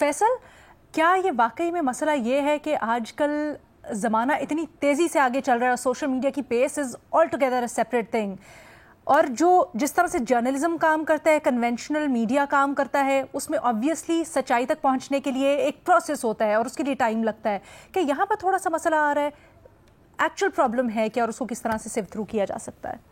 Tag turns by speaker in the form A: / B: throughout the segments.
A: فیصل، کیا یہ واقعی میں مسئلہ یہ ہے کہ آج کل زمانہ اتنی تیزی سے آگے چل رہا ہے اور سوشل میڈیا کی peace is altogether a separate thing, اور جس طرح سے جرنلزم کام کرتا ہے، کنونشنل میڈیا کام کرتا ہے، اس میں آبویسلی سچائی تک پہنچنے کے لیے ایک پروسیس ہوتا ہے اور اس کے لیے ٹائم لگتا ہے، کہ یہاں پر تھوڑا سا مسئلہ آ رہا ہے، ایکچوئل پرابلم ہے کیا اور اس کو کس طرح سے سیو تھرو کیا جا سکتا ہے؟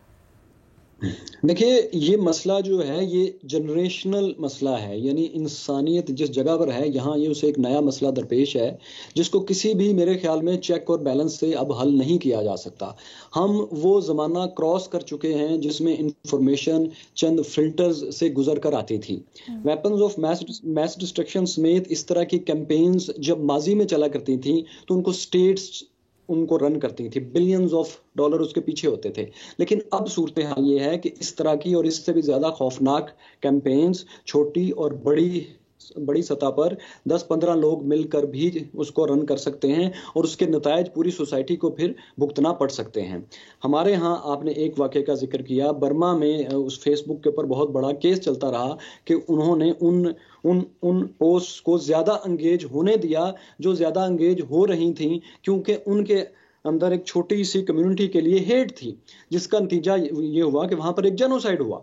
B: دیکھیے، یہ مسئلہ جو ہے یہ جنریشنل مسئلہ ہے، یعنی انسانیت جس جگہ پر ہے یہاں یہ اسے ایک نیا مسئلہ درپیش ہے جس کو کسی بھی میرے خیال میں چیک اور بیلنس سے اب حل نہیں کیا جا سکتا۔ ہم وہ زمانہ کراس کر چکے ہیں جس میں انفارمیشن چند فلٹرز سے گزر کر آتی تھی۔ ویپنز آف میس ڈسٹرکشن سمیت اس طرح کی کیمپینز جب ماضی میں چلا کرتی تھیں تو ان کو سٹیٹس ان کو رن کرتی تھی، بلینز آف ڈالر اس کے پیچھے ہوتے تھے، لیکن اب صورتحال یہ ہے کہ اس طرح کی اور اس سے بھی زیادہ خوفناک کیمپینز چھوٹی اور بڑی سطح پر 10-15 لوگ مل کر بھی اس کو رن کر سکتے ہیں اور اس کے نتائج پوری سوسائٹی کو پھر بھگتنا پڑ سکتے ہیں۔ ہمارے ہاں آپ نے ایک واقعے کا ذکر کیا، برما میں اس فیس بک کے اوپر بہت بڑا کیس چلتا رہا کہ انہوں نے ان پوسٹ کو زیادہ انگیج ہونے دیا جو زیادہ انگیج ہو رہی تھیں، کیونکہ ان کے اندر ایک چھوٹی سی کمیونٹی کے لیے ہیٹ تھی، جس کا نتیجہ یہ ہوا کہ وہاں پر ایک جینوسائیڈ ہوا۔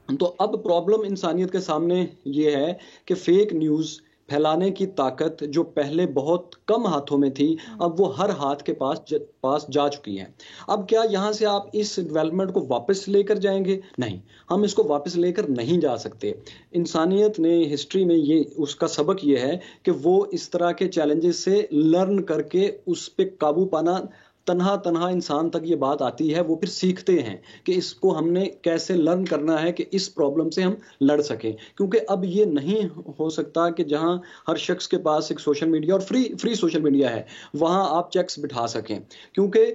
B: تو اب پرابلم انسانیت کے سامنے یہ ہے کہ فیک نیوز پھیلانے کی طاقت جو پہلے بہت کم ہاتھوں میں تھی اب وہ ہر ہاتھ کے پاس جا چکی ہے۔ اب کیا یہاں سے آپ اس ڈیولپمنٹ کو واپس لے کر جائیں گے؟ نہیں، ہم اس کو واپس لے کر نہیں جا سکتے۔ انسانیت نے ہسٹری میں اس کا سبق یہ ہے کہ وہ اس طرح کے چیلنجز سے لرن کر کے اس پہ قابو پانا، تنہا انسان تک یہ بات آتی ہے، وہ پھر سیکھتے ہیں کہ اس کو ہم نے کیسے لرن کرنا ہے کہ اس پرابلم سے ہم لڑ سکیں، کیونکہ اب یہ نہیں ہو سکتا کہ جہاں ہر شخص کے پاس ایک سوشل میڈیا اور فری سوشل میڈیا ہے وہاں آپ چیکس بٹھا سکیں، کیونکہ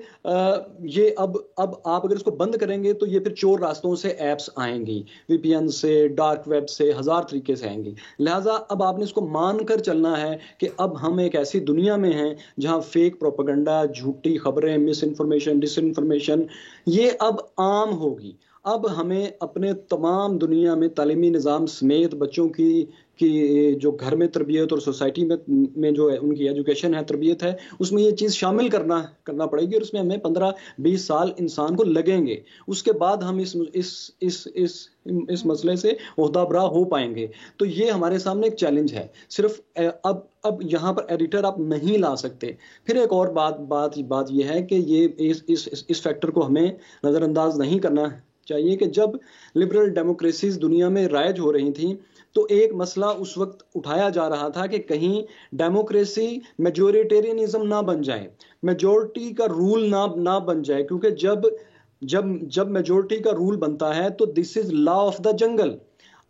B: یہ اب آپ اگر اس کو بند کریں گے تو یہ پھر چور راستوں سے ایپس آئیں گی، وی پی این سے، ڈارک ویب سے، ہزار طریقے سے آئیں گی۔ لہٰذا اب آپ نے اس کو مان کر چلنا ہے کہ اب ہم ایک ایسی دنیا میں ہیں جہاں فیک پروپیگنڈا، جھوٹی خبریں، مس انفارمیشن، ڈس انفارمیشن یہ اب عام ہوگی۔ اب ہمیں اپنے تمام دنیا میں تعلیمی نظام سمیت بچوں کی جو گھر میں تربیت اور سوسائٹی میں جو ہے ان کی ایجوکیشن ہے، تربیت ہے، اس میں یہ چیز شامل کرنا پڑے گی، اور اس میں ہمیں 15-20 سال انسان کو لگیں گے۔ اس کے بعد ہم اس مسئلے سے عہدہ برا ہو پائیں گے۔ تو یہ ہمارے سامنے ایک چیلنج ہے، صرف اب یہاں پر ایڈیٹر آپ نہیں لا سکتے۔ پھر ایک اور بات یہ ہے کہ یہ اس فیکٹر کو ہمیں نظر انداز نہیں کرنا چاہیے کہ جب لبرل ڈیموکریسیز دنیا میں رائج ہو رہی تھیں تو ایک مسئلہ اس وقت اٹھایا جا رہا تھا کہ کہیں ڈیموکریسی میجورٹیرینزم نہ بن جائے، میجورٹی کا رول نہ بن جائے، کیونکہ جب میجورٹی کا رول بنتا ہے تو دس از لا آف دا جنگل۔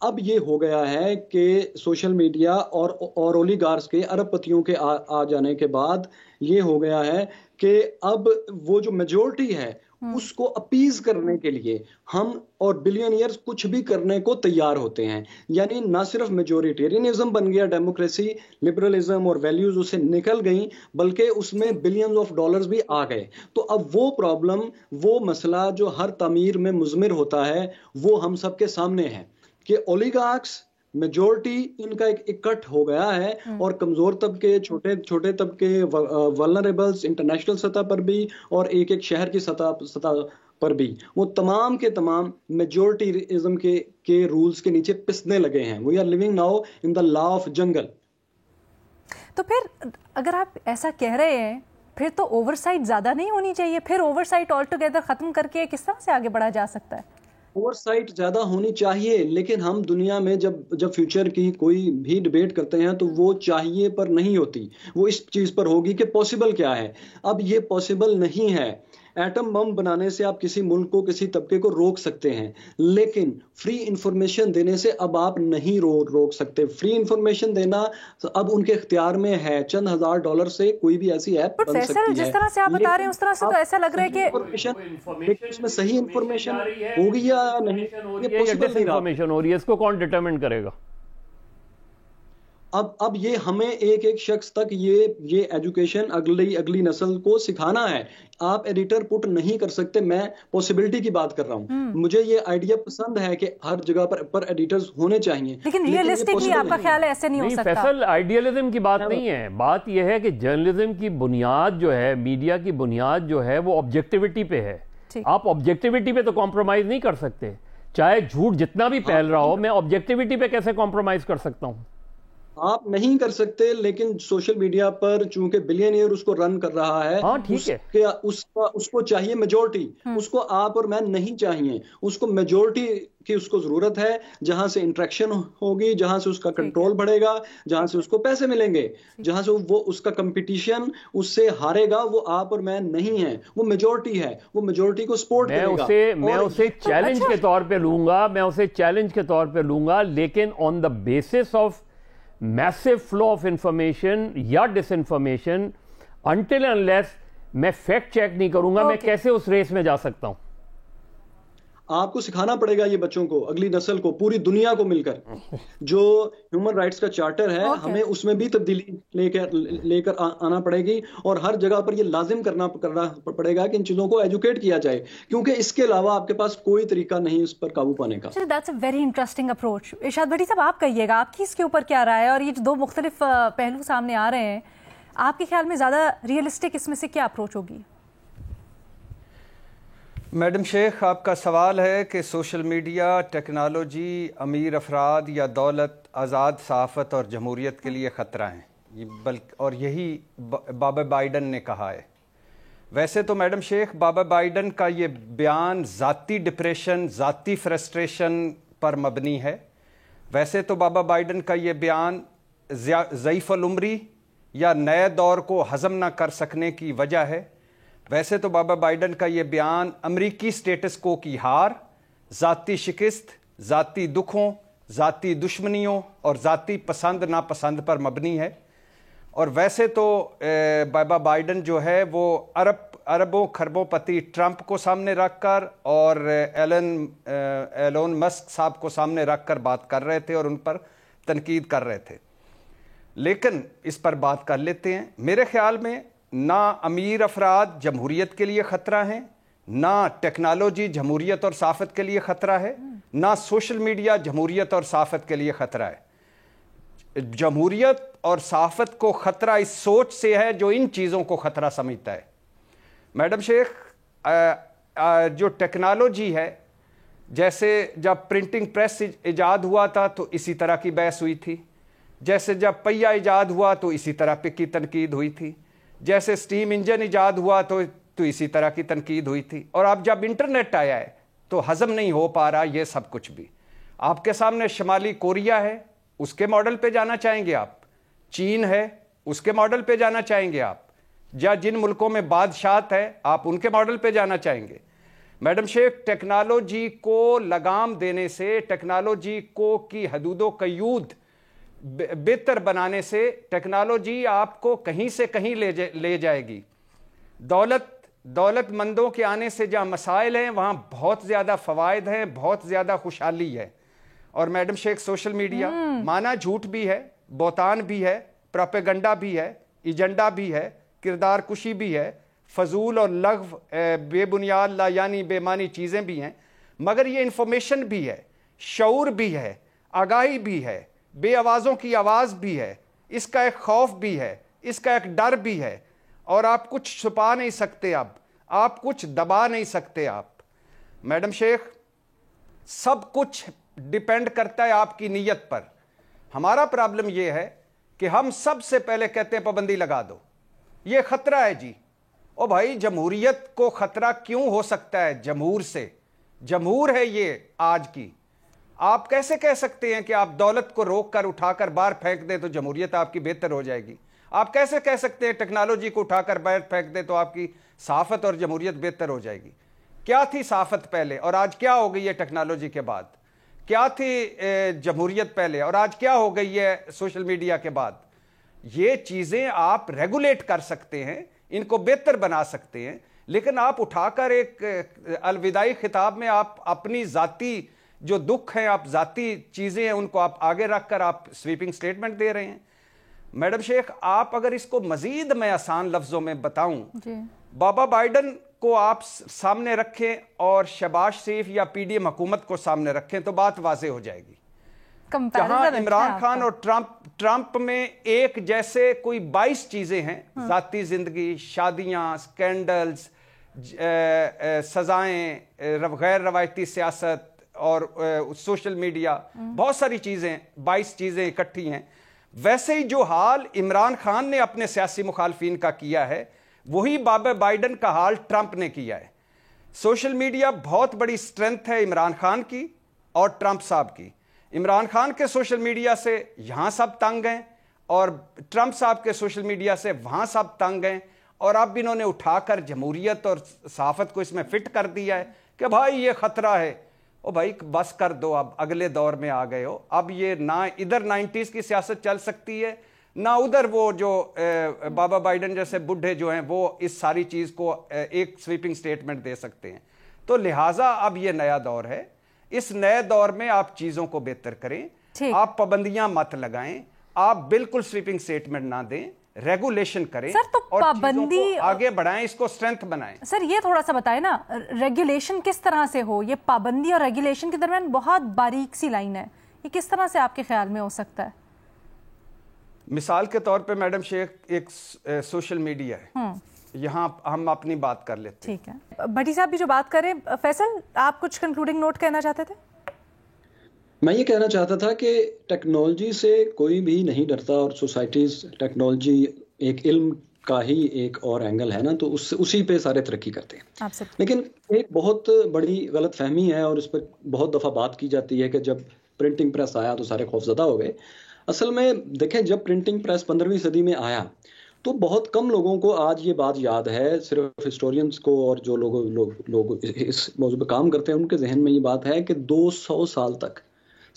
B: اب یہ ہو گیا ہے کہ سوشل میڈیا اور اولیگارس کے، ارب پتیوں کے آ جانے کے بعد یہ ہو گیا ہے کہ اب وہ جو میجورٹی ہے اس کو اپیز کرنے کے لیے ہم اور بلینئرز کچھ بھی کرنے کو تیار ہوتے ہیں۔ یعنی نہ صرف میجورٹیرینزم بن گیا ڈیموکریسی، لبرلزم اور ویلیوز اسے نکل گئیں، بلکہ اس میں بلینز آف ڈالرز بھی آ گئے۔ تو اب وہ پرابلم، وہ مسئلہ جو ہر تعمیر میں مضمر ہوتا ہے وہ ہم سب کے سامنے ہے کہ اولیگارکس، میجورٹی ان کا ایک اکٹھ ہو گیا ہے، اور کمزور طبقے، چھوٹے طبقے، ولنریبلز انٹرنیشنل سطح پر بھی اور ایک شہر کی سطح پر بھی، وہ تمام کے تمام میجورٹیزم کے رولز کے نیچے پسنے لگے ہیں۔ We are living now in the law of jungle.
A: تو پھر اگر آپ ایسا کہہ رہے ہیں پھر تو اوور سائٹ زیادہ نہیں ہونی چاہیے؟ پھر اوور سائٹ آل ٹوگیدر ختم کر کے کس طرح سے آگے بڑھا جا سکتا ہے؟
B: اوور سائٹ زیادہ ہونی چاہیے، لیکن ہم دنیا میں جب فیوچر کی کوئی بھی ڈیبیٹ کرتے ہیں تو وہ چاہیے پر نہیں ہوتی، وہ اس چیز پر ہوگی کہ پاسبل کیا ہے۔ اب یہ پاسبل نہیں ہے۔ ایٹم بم بنانے سے آپ کسی ملک کو، کسی طبقے کو روک سکتے ہیں، لیکن فری انفارمیشن دینے سے اب آپ نہیں روک سکتے۔ فری انفارمیشن دینا اب ان کے اختیار میں ہے، چند $1000 سے کوئی بھی ایسی ایپ بن سکتی ہے۔
A: جس طرح سے آپ بتا رہے ہیں اس طرح سے تو ایسا لگ رہا ہے
B: کہ اس میں صحیح انفارمیشن ہوگی یا نہیں، یہ
C: ڈس انفارمیشن ہو رہی ہے، اس کو کون ڈٹرمن کرے گا؟
B: اب یہ ہمیں ایک ایک شخص تک یہ ایجوکیشن اگلی نسل کو سکھانا ہے. آپ ایڈیٹر پٹ نہیں کر سکتے. میں پاسبلٹی کی بات کر رہا ہوں. مجھے یہ آئیڈیا پسند ہے کہ ہر جگہ پر ایڈیٹرز ہونے چاہیے,
A: لیکن ریئلسٹکلی آپ کا خیال ہے ایسے نہیں ہو سکتا.
C: فیصل, آئیڈیالزم کی بات نہیں ہے, بات یہ ہے کہ جرنلزم کی بنیاد جو ہے, میڈیا کی بنیاد جو ہے وہ آبجیکٹیوٹی پہ ہے. آپ آبجیکٹیوٹی پہ تو کمپرومائز نہیں کر سکتے, چاہے جھوٹ جتنا بھی پھیل رہا ہو. میں آبجیکٹیوٹی پہ کیسے کمپرومائز کر سکتا ہوں؟
B: آپ نہیں کر سکتے, لیکن سوشل میڈیا پر چونکہ بلینئر اس کو رن کر رہا ہے, اس کو چاہیے میجورٹی. اس کو آپ اور میں نہیں چاہیے. اس کو میجورٹی کی اس کو ضرورت ہے, جہاں سے انٹریکشن ہوگی, جہاں سے اس کا کنٹرول بڑھے گا, جہاں سے اس کو پیسے ملیں گے, جہاں سے وہ اس کا کمپٹیشن اس سے ہارے گا. وہ آپ اور میں نہیں ہیں, وہ میجورٹی ہے. وہ میجورٹی کو سپورٹ کرے گا.
C: میں اسے چیلنج کے طور پہ لوں گا, لیکن on the basis of massive flow of information یا ڈس انفارمیشن, انٹل انلیس میں فیکٹ چیک نہیں کروں گا, میں کیسے اس ریس میں جا سکتا ہوں؟
B: آپ کو سکھانا پڑے گا یہ بچوں کو, اگلی نسل کو, پوری دنیا کو مل کر. جو ہیومن رائٹس کا چارٹر ہے, ہمیں اس میں بھی تبدیلی لے کر آنا پڑے گی, اور ہر جگہ پر یہ لازم کرنا پڑے گا کہ ان چیزوں کو ایجوکیٹ کیا جائے, کیونکہ اس کے علاوہ آپ کے پاس کوئی طریقہ نہیں اس پر قابو پانے کا.
A: That's a very interesting approach. ارشاد بھٹی صاحب, آپ کہیے گا, آپ کی اس کے اوپر کیا رائے ہے؟ اور یہ جو دو مختلف پہلو سامنے آ رہے ہیں, آپ کے خیال میں زیادہ ریئلسٹک اس میں سے کیا اپروچ ہوگی؟
D: میڈم شیخ, آپ کا سوال ہے کہ سوشل میڈیا, ٹیکنالوجی, امیر افراد یا دولت آزاد صحافت اور جمہوریت کے لیے خطرہ ہیں, اور یہی بابا بائیڈن نے کہا ہے. ویسے تو میڈم شیخ, بابا بائیڈن کا یہ بیان ذاتی ڈپریشن, ذاتی فرسٹریشن پر مبنی ہے. ویسے تو بابا بائیڈن کا یہ بیان ضعیف العمری یا نئے دور کو ہضم نہ کر سکنے کی وجہ ہے. ویسے تو بابا بائیڈن کا یہ بیان امریکی سٹیٹس کو کی ہار, ذاتی شکست, ذاتی دکھوں, ذاتی دشمنیوں اور ذاتی پسند ناپسند پر مبنی ہے. اور ویسے تو بابا بائیڈن جو ہے وہ اربوں خربوں پتی ٹرمپ کو سامنے رکھ کر اور ایلون مسک صاحب کو سامنے رکھ کر بات کر رہے تھے اور ان پر تنقید کر رہے تھے. لیکن اس پر بات کر لیتے ہیں. میرے خیال میں نہ امیر افراد جمہوریت کے لیے خطرہ ہیں, نہ ٹیکنالوجی جمہوریت اور صحافت کے لیے خطرہ ہے, نہ سوشل میڈیا جمہوریت اور صحافت کے لیے خطرہ ہے. جمہوریت اور صحافت کو خطرہ اس سوچ سے ہے جو ان چیزوں کو خطرہ سمجھتا ہے. میڈم شیخ, جو ٹیکنالوجی ہے, جیسے جب پرنٹنگ پریس ایجاد ہوا تھا تو اسی طرح کی بحث ہوئی تھی, جیسے جب پہیہ ایجاد ہوا تو اسی طرح پہ کی تنقید ہوئی تھی, جیسے سٹیم انجن ایجاد ہوا تو اسی طرح کی تنقید ہوئی تھی. اور اب جب انٹرنیٹ آیا ہے تو ہضم نہیں ہو پا رہا یہ سب کچھ بھی. آپ کے سامنے شمالی کوریا ہے, اس کے ماڈل پہ جانا چاہیں گے آپ؟ چین ہے, اس کے ماڈل پہ جانا چاہیں گے آپ؟ یا جن ملکوں میں بادشاہت ہے آپ ان کے ماڈل پہ جانا چاہیں گے؟ میڈم شیخ, ٹیکنالوجی کو لگام دینے سے, ٹیکنالوجی کو کی حدود و قیود بہتر بنانے سے ٹیکنالوجی آپ کو کہیں سے کہیں لے جائے گی. دولت مندوں کے آنے سے جہاں مسائل ہیں وہاں بہت زیادہ فوائد ہیں, بہت زیادہ خوشحالی ہے. اور میڈم شیخ, سوشل میڈیا مانا جھوٹ بھی ہے, بہتان بھی ہے, پروپیگنڈا بھی ہے, ایجنڈا بھی ہے, کردار کشی بھی ہے, فضول اور لغو بے بنیاد لا یعنی بے معنی چیزیں بھی ہیں, مگر یہ انفارمیشن بھی ہے, شعور بھی ہے, آگاہی بھی ہے, بے آوازوں کی آواز بھی ہے, اس کا ایک خوف بھی ہے, اس کا ایک ڈر بھی ہے, اور آپ کچھ چھپا نہیں سکتے, اب آپ کچھ دبا نہیں سکتے. آپ میڈم شیخ, سب کچھ ڈیپینڈ کرتا ہے آپ کی نیت پر. ہمارا پرابلم یہ ہے کہ ہم سب سے پہلے کہتے ہیں پابندی لگا دو, یہ خطرہ ہے جی. او بھائی, جمہوریت کو خطرہ کیوں ہو سکتا ہے؟ جمہور سے, جمہور ہے یہ آج کی. آپ کیسے کہہ سکتے ہیں کہ آپ دولت کو روک کر اٹھا کر باہر پھینک دیں تو جمہوریت آپ کی بہتر ہو جائے گی؟ آپ کیسے کہہ سکتے ہیں ٹیکنالوجی کو اٹھا کر باہر پھینک دیں تو آپ کی صحافت اور جمہوریت بہتر ہو جائے گی؟ کیا تھی صحافت پہلے اور آج کیا ہو گئی ہے ٹیکنالوجی کے بعد؟ کیا تھی جمہوریت پہلے اور آج کیا ہو گئی ہے سوشل میڈیا کے بعد؟ یہ چیزیں آپ ریگولیٹ کر سکتے ہیں, ان کو بہتر بنا سکتے ہیں, لیکن آپ اٹھا کر ایک الوداعی خطاب میں آپ اپنی ذاتی جو دکھ ہیں, آپ ذاتی چیزیں ہیں, ان کو آپ آگے رکھ کر آپ سویپنگ سٹیٹمنٹ دے رہے ہیں. میڈم شیخ, آپ اگر اس کو مزید میں آسان لفظوں میں بتاؤں, بابا بائیڈن کو آپ سامنے رکھیں اور شہباز شریف یا پی ڈی ایم حکومت کو سامنے رکھیں تو بات واضح ہو جائے گی. جہاں عمران خان اور ٹرمپ میں ایک جیسے کوئی 22 چیزیں ہیں, ذاتی زندگی, شادیاں, سکینڈلز, سزائیں, غیر روایتی سیاست اور سوشل میڈیا, بہت ساری چیزیں, 22 چیزیں اکٹھی ہیں. ویسے ہی جو حال عمران خان نے اپنے سیاسی مخالفین کا کیا ہے, وہی بابا بائیڈن کا حال ٹرمپ نے کیا ہے. سوشل میڈیا بہت بڑی سٹرنتھ ہے عمران خان کی اور ٹرمپ صاحب کی. عمران خان کے سوشل میڈیا سے یہاں سب تنگ ہیں اور ٹرمپ صاحب کے سوشل میڈیا سے وہاں سب تنگ ہیں, اور اب انہوں نے اٹھا کر جمہوریت اور صحافت کو اس میں فٹ کر دیا ہے کہ بھائی یہ خطرہ ہے. او بھائی بس کر دو, اب اگلے دور میں آ گئے ہو. اب یہ نہ ادھر 90s کی سیاست چل سکتی ہے, نہ ادھر وہ جو بابا بائیڈن جیسے بڈھے جو ہیں وہ اس ساری چیز کو ایک سویپنگ سٹیٹمنٹ دے سکتے ہیں. تو لہٰذا اب یہ نیا دور ہے. اس نئے دور میں آپ چیزوں کو بہتر کریں, آپ پابندیاں مت لگائیں, آپ بالکل سویپنگ سٹیٹمنٹ نہ دیں, ریگولیشن کریں اور چیزوں کو آگے بڑھائیں, اس کو اسٹرینتھ بنائیں.
A: سر یہ تھوڑا سا بتائیں نا, ریگولیشن کس طرح سے ہو؟ یہ پابندی اور ریگولیشن کے درمیان بہت باریک سی لائن ہے, یہ کس طرح سے آپ کے خیال میں ہو سکتا ہے؟
D: مثال کے طور پہ میڈم شیخ ایک سوشل میڈیا ہے, یہاں ہم اپنی بات کر لیتے ہیں.
A: ٹھیک ہے, بھٹی صاحب بھی جو بات کریں. فیصل, آپ کچھ کنکلوڈنگ نوٹ کہنا چاہتے تھے؟
B: میں یہ کہنا چاہتا تھا کہ ٹیکنالوجی سے کوئی بھی نہیں ڈرتا, اور سوسائٹیز ٹیکنالوجی ایک علم کا ہی ایک اور اینگل ہے نا, تو اسی پہ سارے ترقی کرتے ہیں. لیکن ایک بہت بڑی غلط فہمی ہے, اور اس پہ بہت دفعہ بات کی جاتی ہے کہ جب پرنٹنگ پریس آیا تو سارے خوفزدہ ہو گئے. اصل میں دیکھیں, جب پرنٹنگ پریس 15ویں صدی میں آیا تو بہت کم لوگوں کو آج یہ بات یاد ہے, صرف ہسٹورینز کو اور جو لوگ اس موضوع پہ کام کرتے ہیں ان کے ذہن میں یہ بات ہے کہ 200 سال تک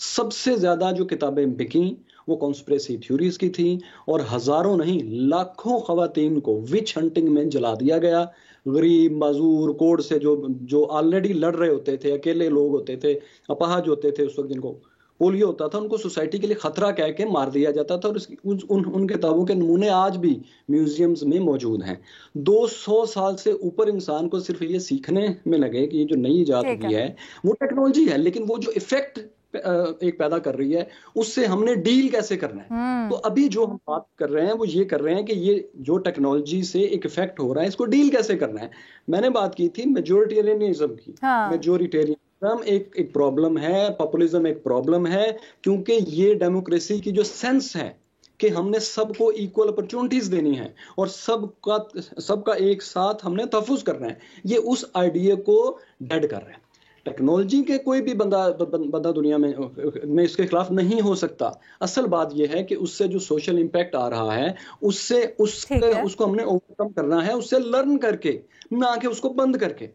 B: سب سے زیادہ جو کتابیں بکیں وہ کانسپریسی تھیوریز کی تھیں, اور ہزاروں نہیں لاکھوں خواتین کو وچ ہنٹنگ میں جلا دیا گیا. غریب, معذور, کوڑ سے جو آلریڈی لڑ رہے ہوتے تھے, اکیلے لوگ ہوتے تھے, اپاہج ہوتے تھے, اس وقت جن کو پولیو ہوتا تھا, ان کو سوسائٹی کے لیے خطرہ کہہ کے مار دیا جاتا تھا. اور ان کتابوں کے نمونے آج بھی میوزیمز میں موجود ہیں. 200 سال سے اوپر انسان کو صرف یہ سیکھنے میں لگے کہ یہ جو نئی ایجاد ہوئی ہے وہ ٹیکنالوجی ہے, لیکن وہ جو ایفیکٹ ایک پیدا کر رہی ہے اس سے ہم نے ڈیل کیسے کرنا ہے. تو ابھی جو ہم بات کر رہے ہیں وہ یہ کر رہے ہیں کہ یہ جو ٹیکنالوجی سے ایک ایفیکٹ ہو رہا ہے اس کو ڈیل کیسے کرنا ہے. میں نے بات کی تھی میجورٹیرینزم کی. میجورٹیرین ایک پرابلم ہے, پاپولزم ایک پرابلم ہے, کیونکہ یہ ڈیموکریسی کی جو سینس ہے کہ ہم نے سب کو ایکول اپرچونٹیز دینی ہے اور سب کا ایک ساتھ ہم نے تحفظ کرنا ہے, یہ اس آئیڈیا کو ڈیڈ کر رہے ہیں. ٹیکنالوجی کے کوئی بھی بندہ دنیا میں اس کے خلاف نہیں ہو سکتا. اصل بات یہ ہے کہ اس سے جو سوشل امپیکٹ آ رہا ہے اس کو ہم نے اوور کم کرنا ہے, اس سے لرن کر کے, نہ کہ اس کو بند کر کے.